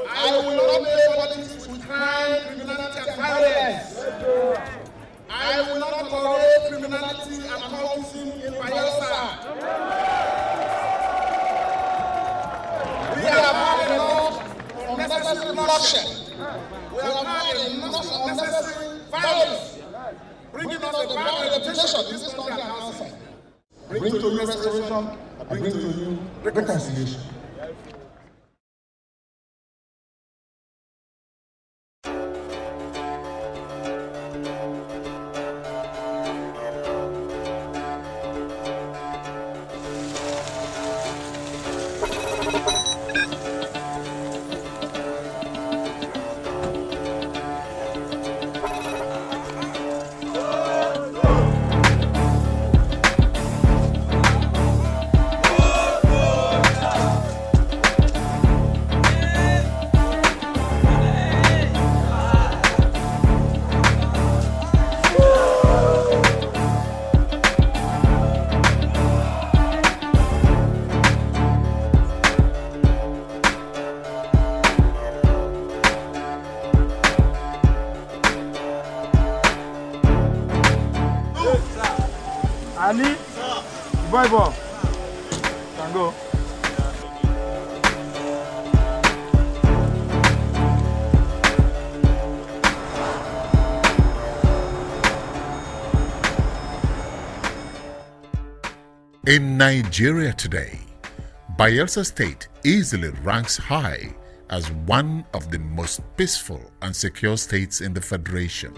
I will not play politics with crime, criminality, and violence. I will not tolerate criminality and cultism in Bayelsa. We have had enough of unnecessary bloodshed. We have had enough of unnecessary violence. Bringing us a bad reputation. This is not the answer. Bring to you restoration, and bring to you reconciliation. Ali, boy, can go. In Nigeria today, Bayelsa State easily ranks high as one of the most peaceful and secure states in the Federation.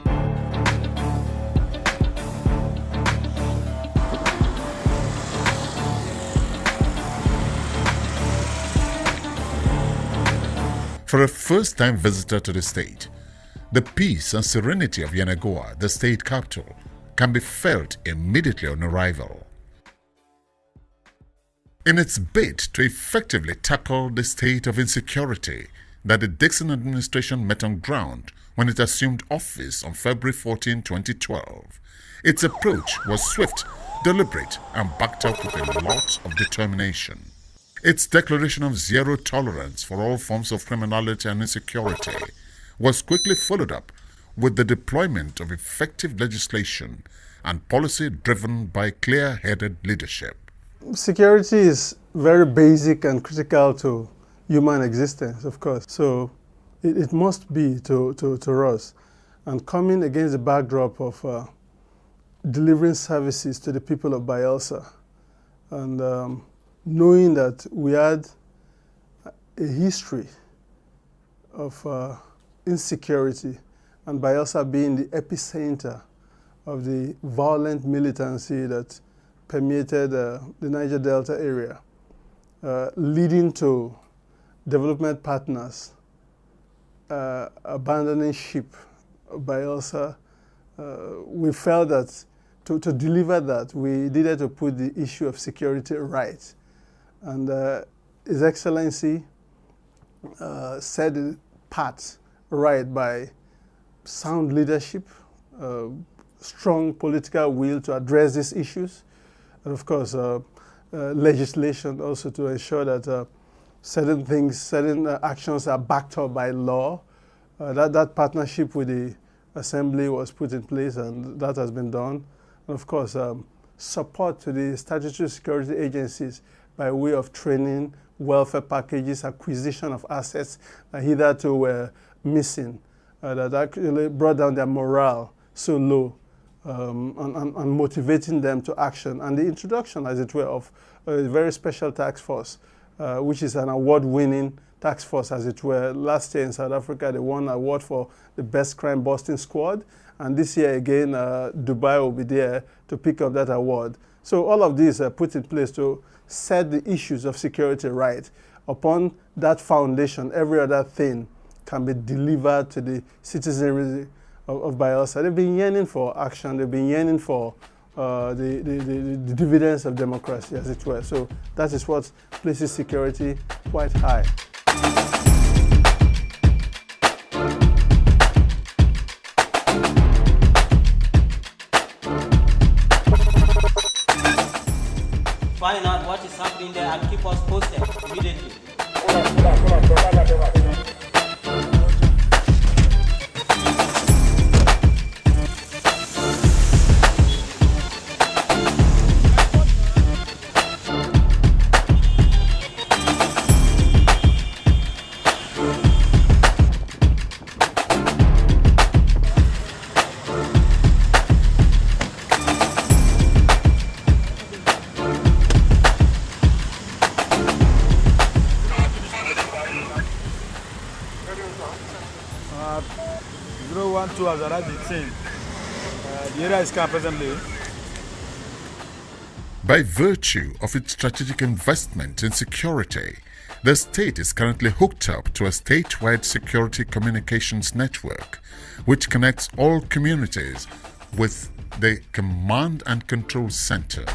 For a first-time visitor to the state, the peace and serenity of Yenagoa, the state capital, can be felt immediately on arrival. In its bid to effectively tackle the state of insecurity that the Dickson administration met on ground when it assumed office on February 14, 2012, its approach was swift, deliberate, and backed up with a lot of determination. Its declaration of zero tolerance for all forms of criminality and insecurity was quickly followed up with the deployment of effective legislation and policy driven by clear-headed leadership. Security is very basic and critical to human existence, of course. So it must be to us. And coming against the backdrop of delivering services to the people of Bayelsa and knowing that we had a history of insecurity and Bayelsa being the epicenter of the violent militancy that permeated the Niger Delta area, leading to development partners abandoning ship of Bayelsa. We felt that to deliver that, we needed to put the issue of security right. And His Excellency set the path right by sound leadership, strong political will to address these issues, and of course legislation also to ensure that certain actions are backed up by law. That partnership with the Assembly was put in place, and that has been done. And of course, support to the statutory security agencies by way of training, welfare packages, acquisition of assets that hitherto were missing, that actually brought down their morale so low, and motivating them to action. And the introduction, as it were, of a very special task force, which is an award-winning task force, as it were. Last year in South Africa, they won an award for the best crime-busting squad. And this year again, Dubai will be there to pick up that award. So all of these are put in place to set the issues of security right. Upon that foundation, every other thing can be delivered to the citizenry of Bayelsa. They've been yearning for action. They've been yearning for the dividends of democracy, as it were. So that is what places security quite high. is happening there and keep us posted immediately. Uh, 012 has arrived at the scene. The area is calm presently. By virtue of its strategic investment in security, the state is currently hooked up to a statewide security communications network, which connects all communities with the Command and Control Center.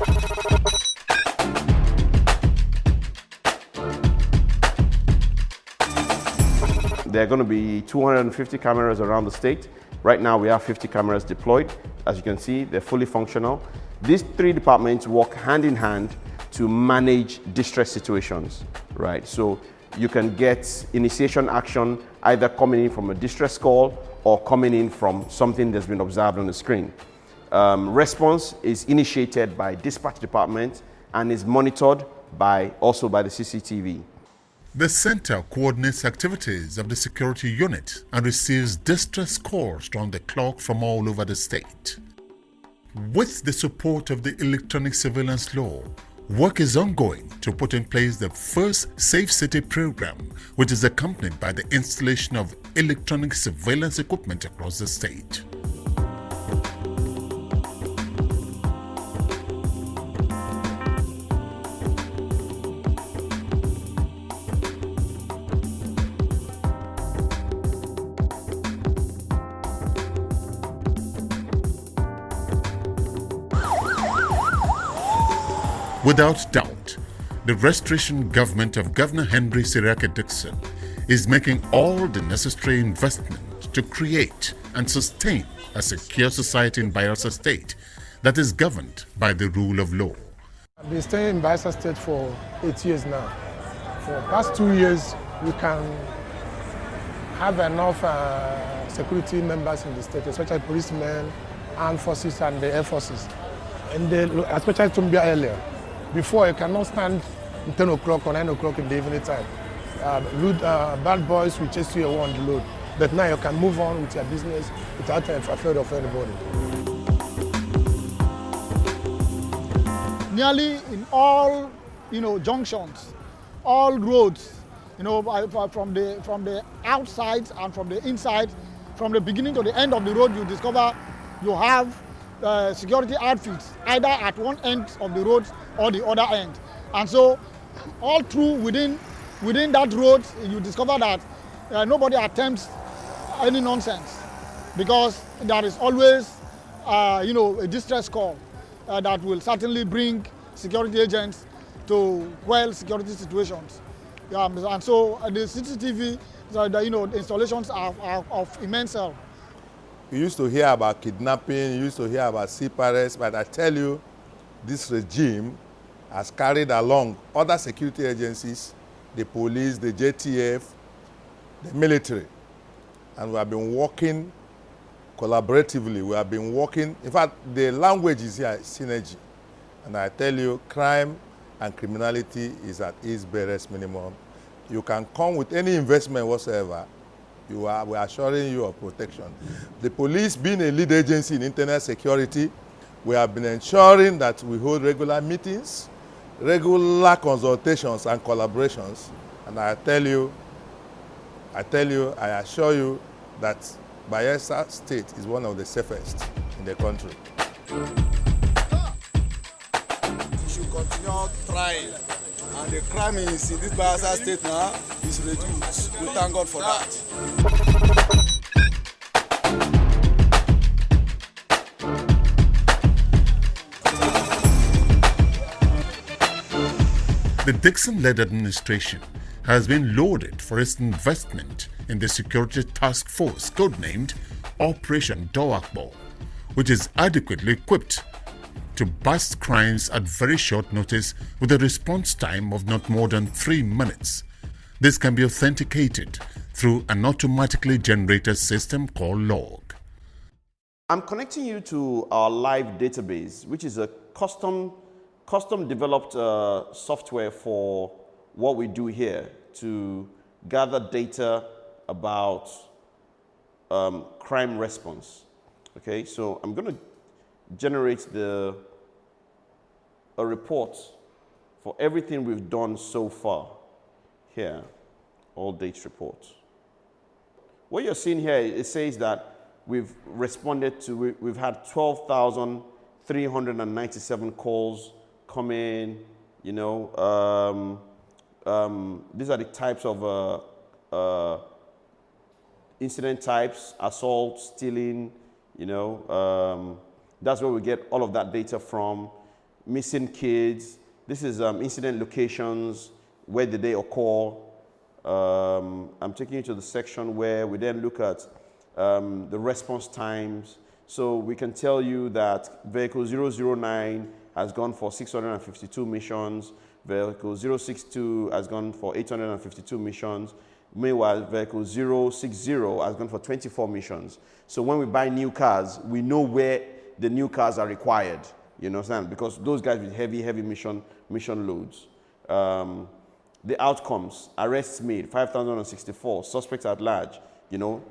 There are going to be 250 cameras around the state. Right now we have 50 cameras deployed. As you can see, they're fully functional. These three departments work hand in hand to manage distress situations, right? So you can get initiation action either coming in from a distress call or coming in from something that's been observed on the screen. Response is initiated by dispatch department and is monitored also by the CCTV. The center coordinates activities of the security unit and receives distress calls round the clock from all over the state. With the support of the electronic surveillance law, work is ongoing to put in place the first Safe City program, which is accompanied by the installation of electronic surveillance equipment across the state. Without doubt, the restoration government of Governor Henry Seriake Dickson is making all the necessary investment to create and sustain a secure society in Bayelsa State that is governed by the rule of law. I've been staying in Bayelsa State for 8 years now. For the past 2 years, we can have enough security members in the state, especially policemen, armed forces, and the air forces, and especially Tumbia earlier. Before, you cannot stand 10 o'clock or 9 o'clock in the evening time. Bad boys will chase you away on the road. But now you can move on with your business without afraid of anybody. Nearly in all, junctions, all roads, from the outside and from the inside, from the beginning to the end of the road, you discover you have security outfits either at one end of the road or the other end. And so all through within that road, you discover that nobody attempts any nonsense, because there is always a distress call that will certainly bring security agents to quell security situations. And so the CCTV, the installations are of immense help. You used to hear about kidnapping, you used to hear about sea pirates, but I tell you, this regime has carried along other security agencies, the police, the JTF, the military, and we have been working collaboratively. We have been working, in fact, the language is here, synergy. And I tell you, crime and criminality is at its barest minimum. You can come with any investment whatsoever. We are assuring you of protection. The police, being a lead agency in internet security, we have been ensuring that we hold regular meetings, regular consultations and collaborations. And I assure you that Bayelsa State is one of the safest in the country. We should continue trying. And the crime in this Bayelsa State now is reduced. We thank God for that. The Dickson-led administration has been lauded for its investment in the Security Task Force, codenamed Operation Dou-Akpo, which is adequately equipped to to bust crimes at very short notice with a response time of not more than 3 minutes. This can be authenticated through an automatically generated system called log. I'm connecting you to our live database, which is a custom developed software for what we do here to gather data about crime response. Okay, so I'm going to generate a report for everything we've done so far. Here, all dates reports. What you're seeing here, it says that we've responded to, we've had 12,397 calls come in, you know. These are the types of incident types: assault, stealing, you know. That's where we get all of that data from. Missing kids. This is incident locations. Where did they occur? I'm taking you to the section where we then look at the response times. So we can tell you that vehicle 009 has gone for 652 missions. Vehicle 062 has gone for 852 missions. Meanwhile, vehicle 060 has gone for 24 missions. So when we buy new cars, we know where the new cars are required. You understand? Because those guys with heavy mission loads. The outcomes: arrests made 5,064, suspects at large. You know,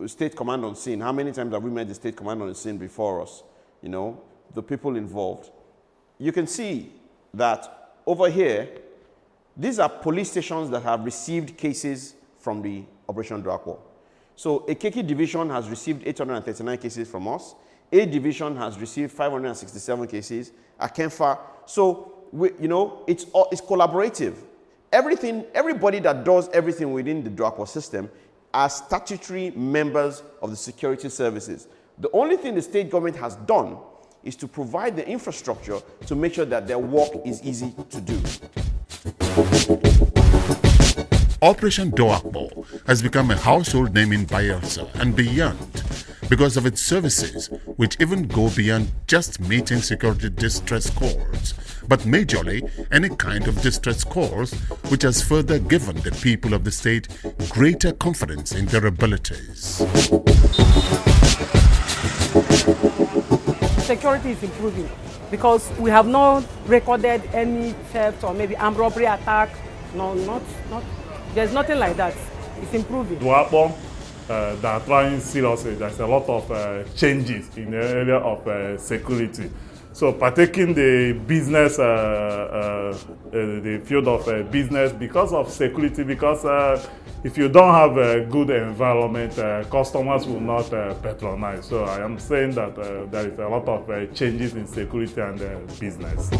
state command on scene. How many times have we met the state command on the scene before us? You know, the people involved. You can see that over here, these are police stations that have received cases from the Operation Dou-Akpo. So Ekeki Division has received 839 cases from us. A Division has received 567 cases. Akemfa. So you know, it's collaborative. Everybody that does everything within the Dou-Akpo system are statutory members of the security services. The only thing the state government has done is to provide the infrastructure to make sure that their work is easy to do. Operation Dou-Akpo has become a household name in Bayelsa and beyond because of its services, which even go beyond just meeting security distress calls, but majorly any kind of distress calls, which has further given the people of the state greater confidence in their abilities. Security is improving because we have not recorded any theft or maybe armed robbery attack. No, not. There's nothing like that. It's improving. Dou-Akpo, they are trying seriously. There's a lot of changes in the area of security. So partaking the business, the field of business because of security, because if you don't have a good environment, customers will not patronize. So I am saying that there is a lot of changes in security and business.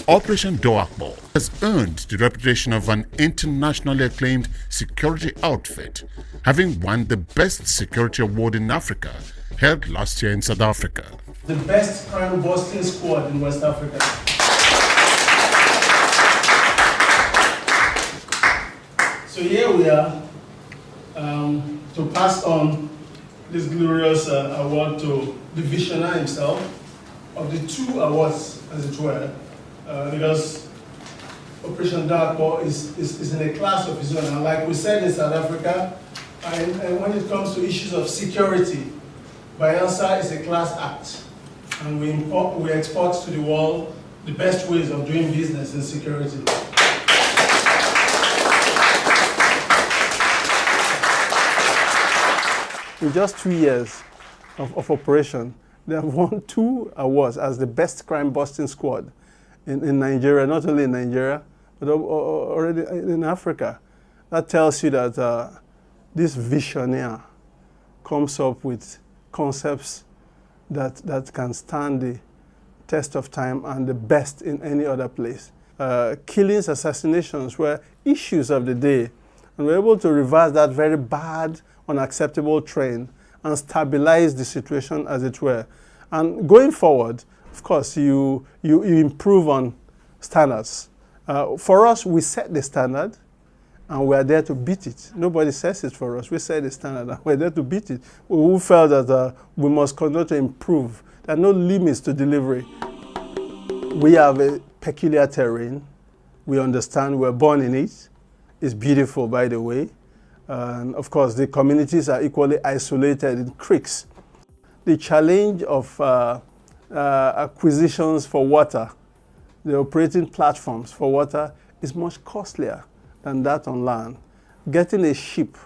Operation Dou-Akpo has earned the reputation of an internationally acclaimed security outfit, having won the Best Security Award in Africa, held last year in South Africa. The best crime busting squad in West Africa. So here we are to pass on this glorious award to the visionary himself, of the two awards, as it were, because Operation Dou-Akpo is in a class of its own. And like we said in South Africa, and when it comes to issues of security, Bayelsa is a class act. And we export to the world the best ways of doing business in security. In just 2 years of operation, they have won 2 awards as the best crime busting squad in Nigeria, not only in Nigeria, but already in Africa. That tells you that this visionary comes up with concepts that can stand the test of time and the best in any other place. Killings, assassinations were issues of the day, and we're able to reverse that very bad, unacceptable trend and stabilize the situation, as it were. And going forward, of course, you improve on standards. For us, we set the standard, and we are there to beat it. Nobody says it for us. We set the standard, and we're there to beat it. We felt that we must continue to improve There are no limits to delivery. We have a peculiar terrain. We understand, we're born in it. It's beautiful, by the way. And of course, the communities are equally isolated in creeks. The challenge of acquisitions for water, the operating platforms for water, is much costlier than that on land. Getting a ship,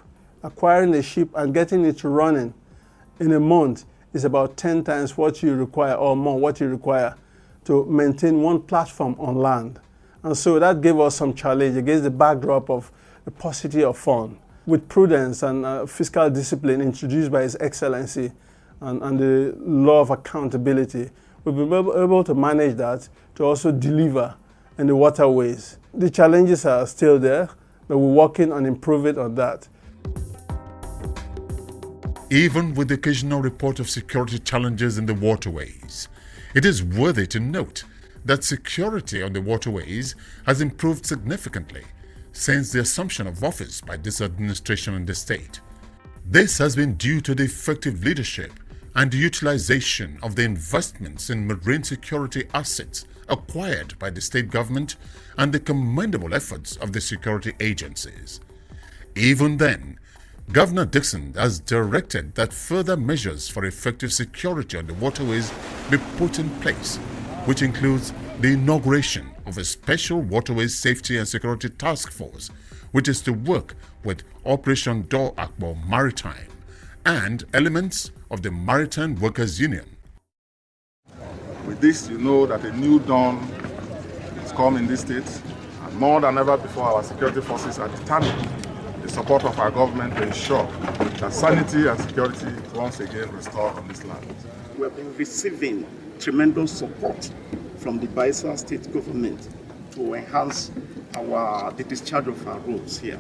acquiring a ship and getting it running in a month is about 10 times what you require or more, what you require to maintain one platform on land. And so that gave us some challenge against the backdrop of the paucity of fund. With prudence and fiscal discipline introduced by His Excellency and the law of accountability, we've been able to manage that to also deliver in the waterways. The challenges are still there, but we're working on improving on that. Even with the occasional report of security challenges in the waterways, it is worthy to note that security on the waterways has improved significantly since the assumption of office by this administration in the state. This has been due to the effective leadership and the utilization of the investments in marine security assets acquired by the state government and the commendable efforts of the security agencies. Even then, Governor Dickson has directed that further measures for effective security on the waterways be put in place, which includes the inauguration of a special waterways safety and security task force, which is to work with Operation Dou-Akpo Maritime and elements of the Maritime Workers Union. With this, you know that a new dawn has come in this state, and more than ever before, our security forces are determined the support of our government to ensure that sanity and security is once again restored on this land. We have been receiving tremendous support from the Bayelsa state government to enhance the discharge of our roads here.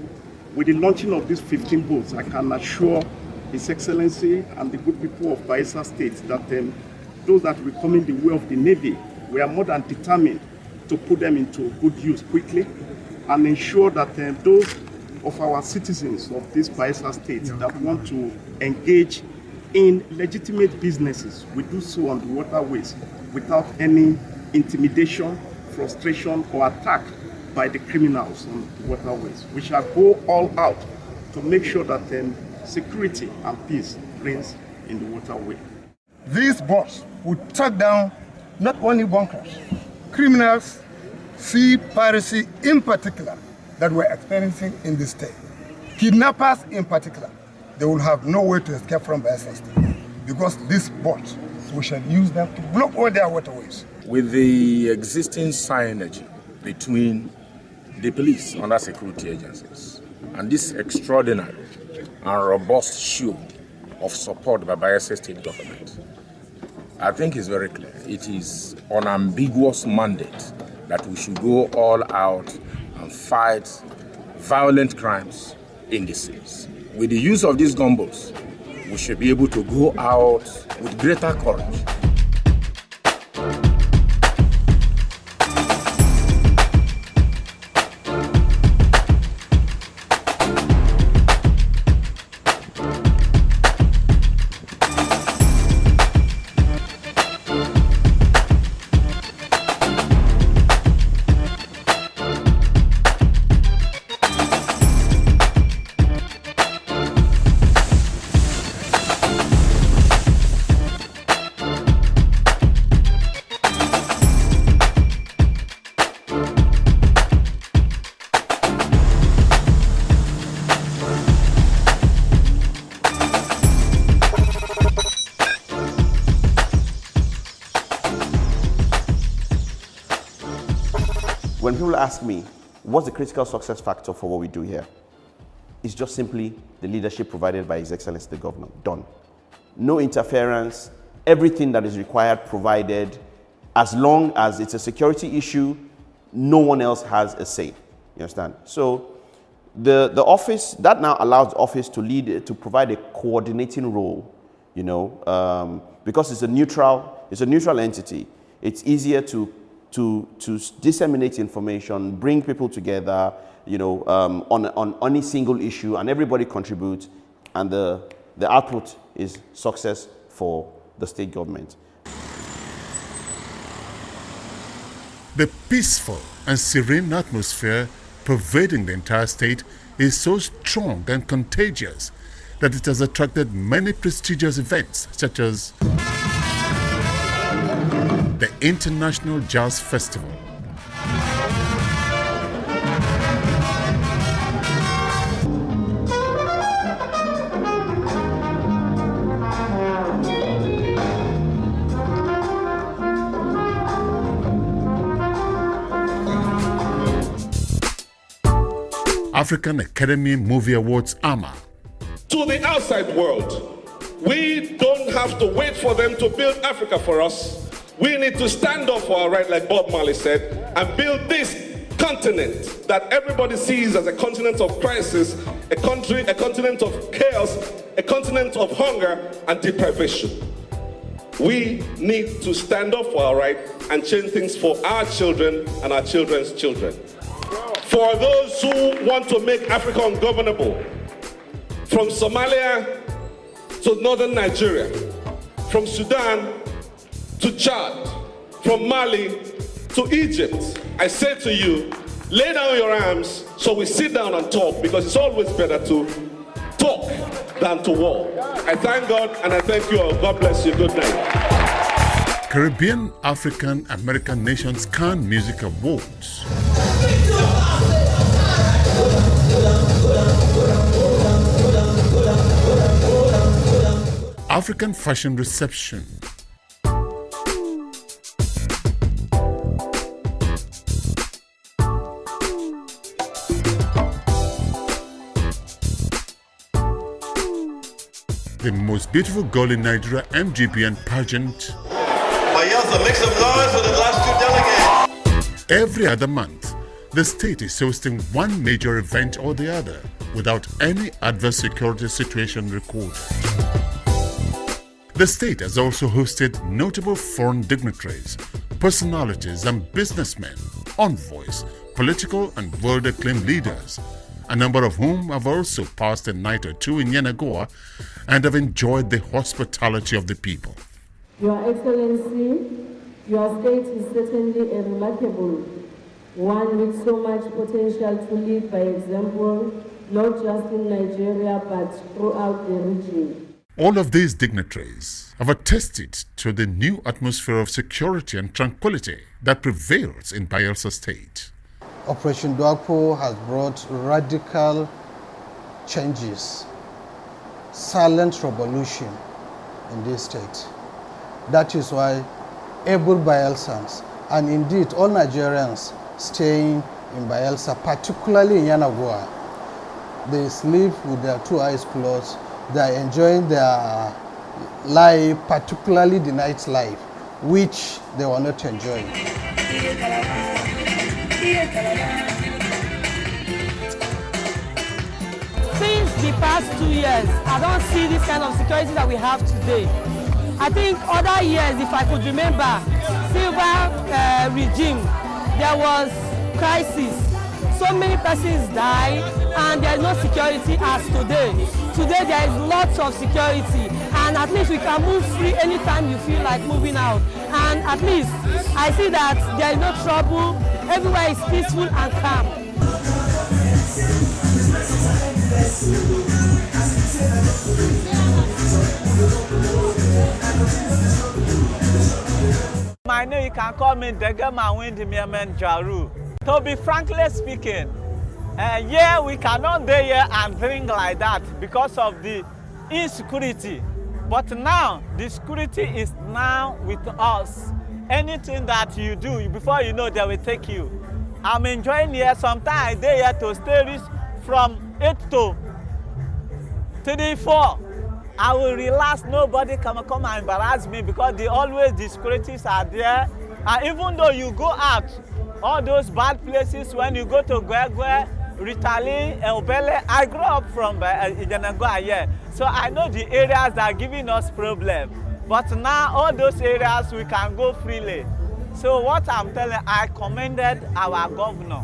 With the launching of these 15 boats, I can assure His Excellency and the good people of Bayelsa State that those that will come in the way of the Navy, we are more than determined to put them into good use quickly and ensure that those of our citizens of this Bayelsa State that want to engage in legitimate businesses, we do so on the waterways without any intimidation, frustration, or attack by the criminals on the waterways. We shall go all out to make sure that security and peace reigns in the waterway. These boats would track down not only bunkers, criminals, sea piracy in particular that we're experiencing in this state. Kidnappers in particular, they will have no way to escape from Bayelsa State because these boats, we shall use them to block all their waterways. With the existing synergy between the police and other security agencies and this extraordinary and robust show of support by Bayelsa State government, I think it's very clear. It is an unambiguous mandate that we should go all out and fight violent crimes in the seas. With the use of these gunboats, we should be able to go out with greater courage. When people ask me, what's the critical success factor for what we do here? It's just simply the leadership provided by His Excellency the Governor. Done. No interference, everything that is required provided. As long as it's a security issue, no one else has a say. You understand? So the office, that now allows the office to lead, to provide a coordinating role, you know, because it's a neutral entity. It's easier to disseminate information, bring people together, you know, on any single issue, and everybody contributes, and the output is success for the state government. The peaceful and serene atmosphere pervading the entire state is so strong and contagious that it has attracted many prestigious events such as the International Jazz Festival, African Academy Movie Awards AMA. To the outside world, we don't have to wait for them to build Africa for us. We need to stand up for our right, like Bob Marley said, and build this continent that everybody sees as a continent of crisis, a continent of chaos, a continent of hunger and deprivation. We need to stand up for our right and change things for our children and our children's children. For those who want to make Africa ungovernable, from Somalia to northern Nigeria, from Sudan to Chad, from Mali to Egypt, I say to you, lay down your arms so we sit down and talk, because it's always better to talk than to war. I thank God and I thank you all. God bless you. Good night. Caribbean African American Nations Cannes Music Awards. African Fashion Reception. The most beautiful girl in Nigeria MGBN pageant. Bayelsa, make some noise for the last two delegates. Every other month, the state is hosting one major event or the other without any adverse security situation recorded. The state has also hosted notable foreign dignitaries, personalities and businessmen, envoys, political and world-acclaimed leaders, a number of whom have also passed a night or two in Yenagoa and have enjoyed the hospitality of the people. Your Excellency, your state is certainly a remarkable one with so much potential to lead by example, not just in Nigeria but throughout the region. All of these dignitaries have attested to the new atmosphere of security and tranquility that prevails in Bayelsa State. Operation Dou-Akpo has brought radical changes, silent revolution in this state. That is why able Bayelsans, and indeed all Nigerians staying in Bayelsa, particularly in Yenagoa, they sleep with their two eyes closed. They are enjoying their life, particularly the night life, which they were not enjoying. Since the past 2 years, I don't see this kind of security that we have today. I think other years, if I could remember, silver regime, there was crisis. So many persons die and there is no security as today. Today there is lots of security and at least we can move free anytime you feel like moving out. And at least I see that there is no trouble, everywhere is peaceful and calm. I know you can call me Degema Windimiamen Jaru. To be frankly speaking, yeah, we cannot be here and drink like that because of the insecurity. But now, the security is now with us. Anything that you do, before you know, they will take you. I'm enjoying here. Sometimes I day here to stay from 8 to 34. I will relax. Nobody can come and embarrass me because the securities are there. And even though you go out, all those bad places, when you go to Gwegwe, Ritali, Elbele, I grew up from Yenagoa here. So I know the areas that are giving us problem. But now all those areas we can go freely. So what I'm telling, I commended our governor.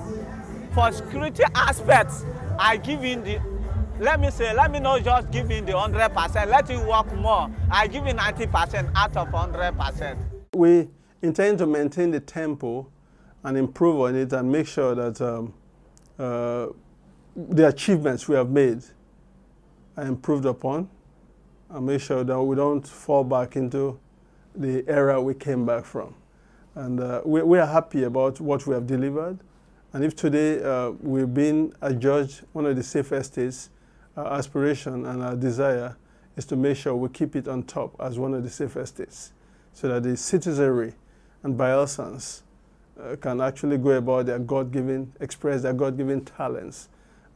For security aspects, I give in the, let me not just give in the 100%, let him work more. I give him 90% out of 100%. We intend to maintain the tempo and improve on it and make sure that the achievements we have made are improved upon, and make sure that we don't fall back into the era we came back from. And we are happy about what we have delivered. And if today we've been adjudged one of the safest states, our aspiration and our desire is to make sure we keep it on top as one of the safest states, so that the citizenry and Bayelsans can actually go about their God-given, express their God-given talents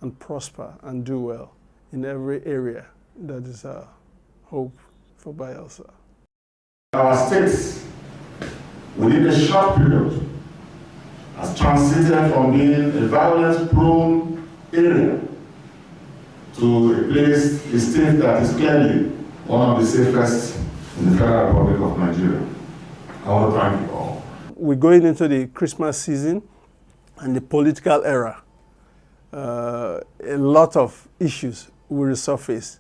and prosper and do well in every area. That is our hope for Bayelsa. Our states, within a short period, has transited from being a violence-prone area to a place, a state that is clearly one of the safest in the Federal Republic of Nigeria. I want to thank you all. We're going into the Christmas season and the political era. A lot of issues will resurface.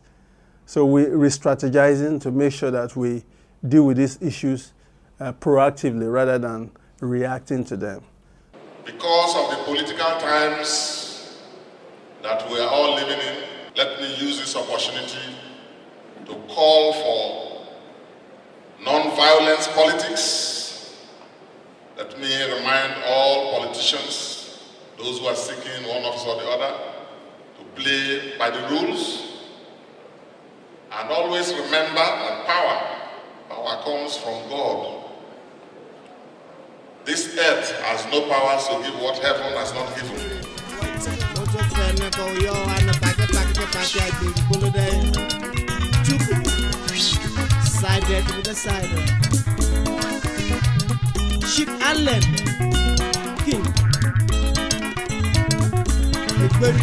So we're strategizing to make sure that we deal with these issues proactively rather than reacting to them. Because of the political times that we are all living in, let me use this opportunity to call for non-violence politics. Let me remind all politicians, those who are seeking one office or the other, to play by the rules. And always remember that power comes from God. This earth has no power to give what heaven has not given. Sided with a cider. Chief Allen King. A good